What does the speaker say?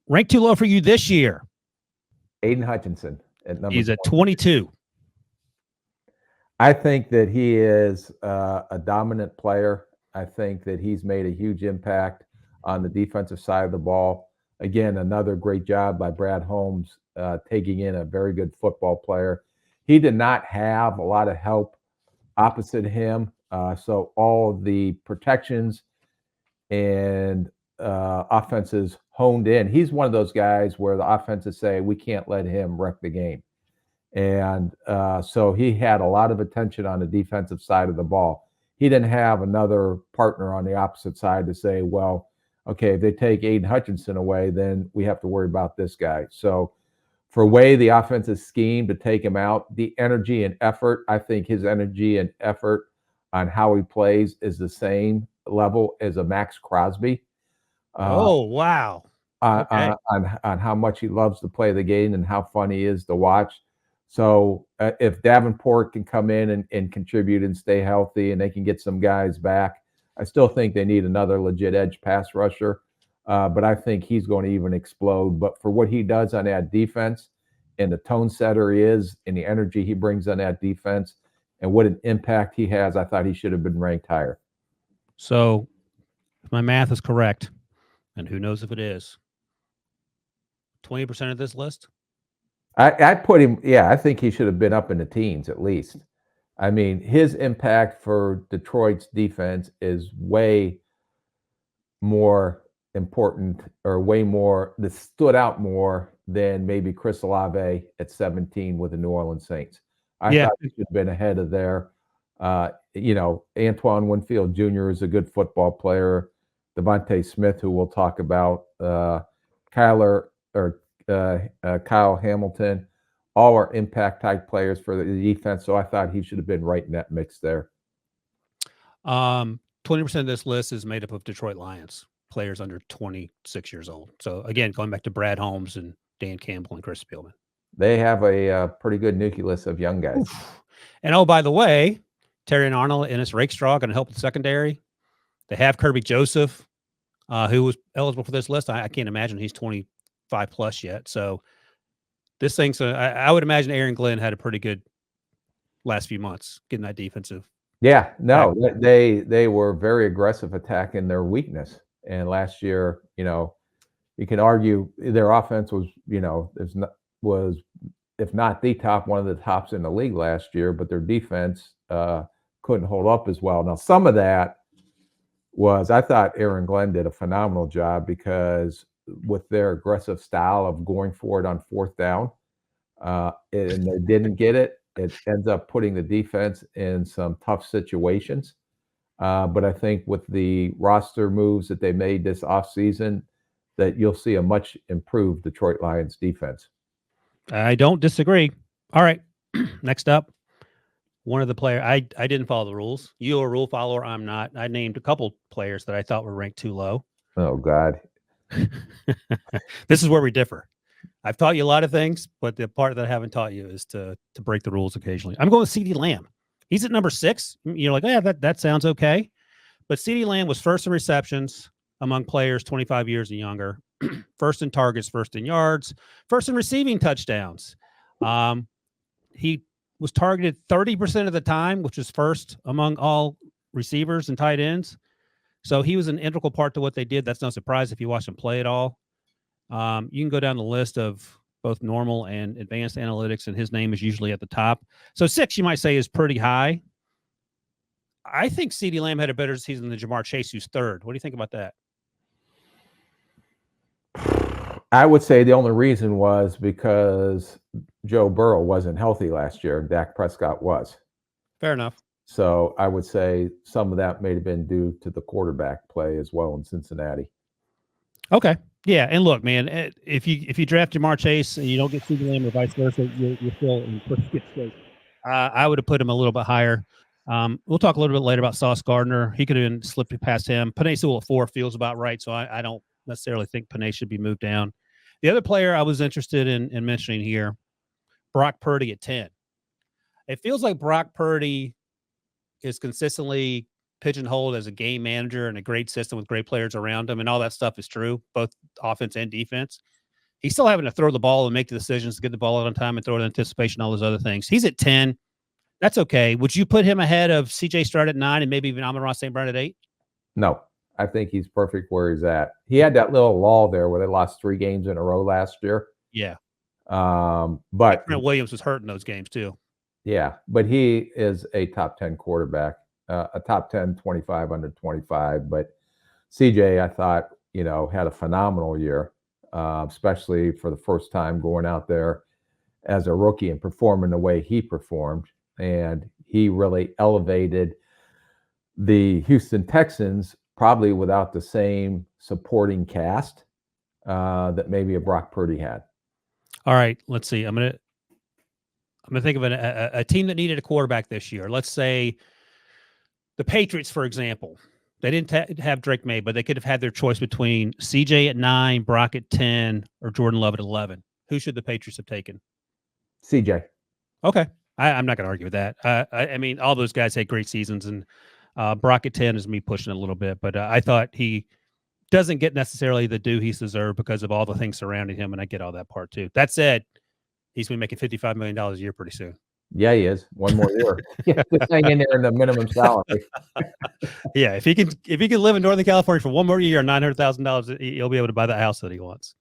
Ranked too low for you this year. Aiden Hutchinson at number He's at 22. 22. I think that he is a dominant player. I think that he's made a huge impact on the defensive side of the ball. Again, another great job by Brad Holmes taking in a very good football player. He did not have a lot of help opposite him. So all the protections and offenses honed in. He's one of those guys where the offenses say, we can't let him wreck the game. And so he had a lot of attention on the defensive side of the ball. He didn't have another partner on the opposite side to say, well, okay, if they take Aiden Hutchinson away, then we have to worry about this guy. So for way the offense is schemed to take him out, the energy and effort, I think his energy and effort on how he plays is the same level as a Max Crosby. Oh, wow. Okay. On how much he loves to play the game and how fun he is to watch. So if Davenport can come in and contribute and stay healthy and they can get some guys back, I still think they need another legit edge pass rusher. But I think he's going to even explode. But for what he does on that defense and the tone setter he is and the energy he brings on that defense and what an impact he has, I thought he should have been ranked higher. So if my math is correct, and who knows if it is, 20% of this list? I put him, I think he should have been up in the teens at least. I mean, his impact for Detroit's defense is way more important or way more, that stood out more than maybe Chris Olave at 17 with the New Orleans Saints. I thought he should have been ahead of there. Antoine Winfield Jr. is a good football player. Devontae Smith, who we'll talk about, Kyle Hamilton, all are impact type players for the defense. So I thought he should have been right in that mix there. 20% of this list is made up of Detroit Lions players under 26 years old. So again, going back to Brad Holmes and Dan Campbell and Chris Spielman. They have a pretty good nucleus of young guys. Oof. And oh, by the way, Terry and Arnold and Ennis Rakestraw going to help with the secondary. They have Kirby Joseph, who was eligible for this list. I can't imagine he's 25 plus yet. So this thing's, I would imagine Aaron Glenn had a pretty good last few months getting that defensive. Yeah, no, they were very aggressive attacking their weakness. And last year, you can argue their offense was, if not the top, one of the tops in the league last year, but their defense couldn't hold up as well. Now, some of that was, I thought Aaron Glenn did a phenomenal job because with their aggressive style of going for it on fourth down, and they didn't get it, it ends up putting the defense in some tough situations. But I think with the roster moves that they made this offseason, that you'll see a much improved Detroit Lions defense. I don't disagree. All right. Next up, one of the players, I didn't follow the rules. You're a rule follower. I'm not. I named a couple players that I thought were ranked too low. Oh, God. This is where we differ. I've taught you a lot of things, but the part that I haven't taught you is to break the rules occasionally. I'm going with CeeDee Lamb. He's at number 6. You're like, yeah, that sounds okay. But CeeDee Lamb was first in receptions among players 25 years and younger, first in targets, first in yards, first in receiving touchdowns. He was targeted 30% of the time, which is first among all receivers and tight ends. So he was an integral part to what they did. That's no surprise if you watch him play at all. You can go down the list of both normal and advanced analytics, and his name is usually at the top. So 6, you might say, is pretty high. I think CeeDee Lamb had a better season than Jamar Chase, who's 3rd. What do you think about that? I would say the only reason was because Joe Burrow wasn't healthy last year. Dak Prescott was. Fair enough. So I would say some of that may have been due to the quarterback play as well in Cincinnati. Okay. Yeah, and look, man, if you draft Jamar Chase and you don't get CeeDee Lamb or vice versa, you're still in pretty good shape. I would have put him a little bit higher. We'll talk a little bit later about Sauce Gardner. He could have been slipped past him. Penei Sewell at 4 feels about right, so I don't necessarily think Penei should be moved down. The other player I was interested in mentioning here, Brock Purdy at 10. It feels like Brock Purdy is consistently pigeonholed as a game manager and a great system with great players around him, and all that stuff is true, both offense and defense. He's still having to throw the ball and make the decisions to get the ball out on time and throw it in anticipation, all those other things. He's at 10. That's okay. Would you put him ahead of CJ Stroud at 9 and maybe even Amon-Ra St. Brown at 8? No, I think he's perfect where he's at. He had that little lull there where they lost 3 games in a row last year. Yeah. But Trent Williams was hurt in those games too. Yeah, but he is a top 10 quarterback, a top 10, 25 under 25. But CJ, I thought, had a phenomenal year, especially for the first time going out there as a rookie and performing the way he performed. And he really elevated the Houston Texans, probably without the same supporting cast that maybe a Brock Purdy had. All right, let's see. I'm gonna think of a team that needed a quarterback this year. Let's say the Patriots, for example. They didn't have Drake May, but they could have had their choice between CJ at 9, Brock at 10, or Jordan Love at 11. Who should the Patriots have taken? CJ. Okay. I'm not going to argue with that. I mean, all those guys had great seasons, and Brock at 10 is me pushing it a little bit, but I thought he doesn't get necessarily the due he's deserved because of all the things surrounding him, and I get all that part too. That said, he's going to be making $55 million a year pretty soon. Yeah, he is. One more year. Just hang in there in the minimum salary. Yeah, if he can live in Northern California for one more year, $900,000, he'll be able to buy the house that he wants.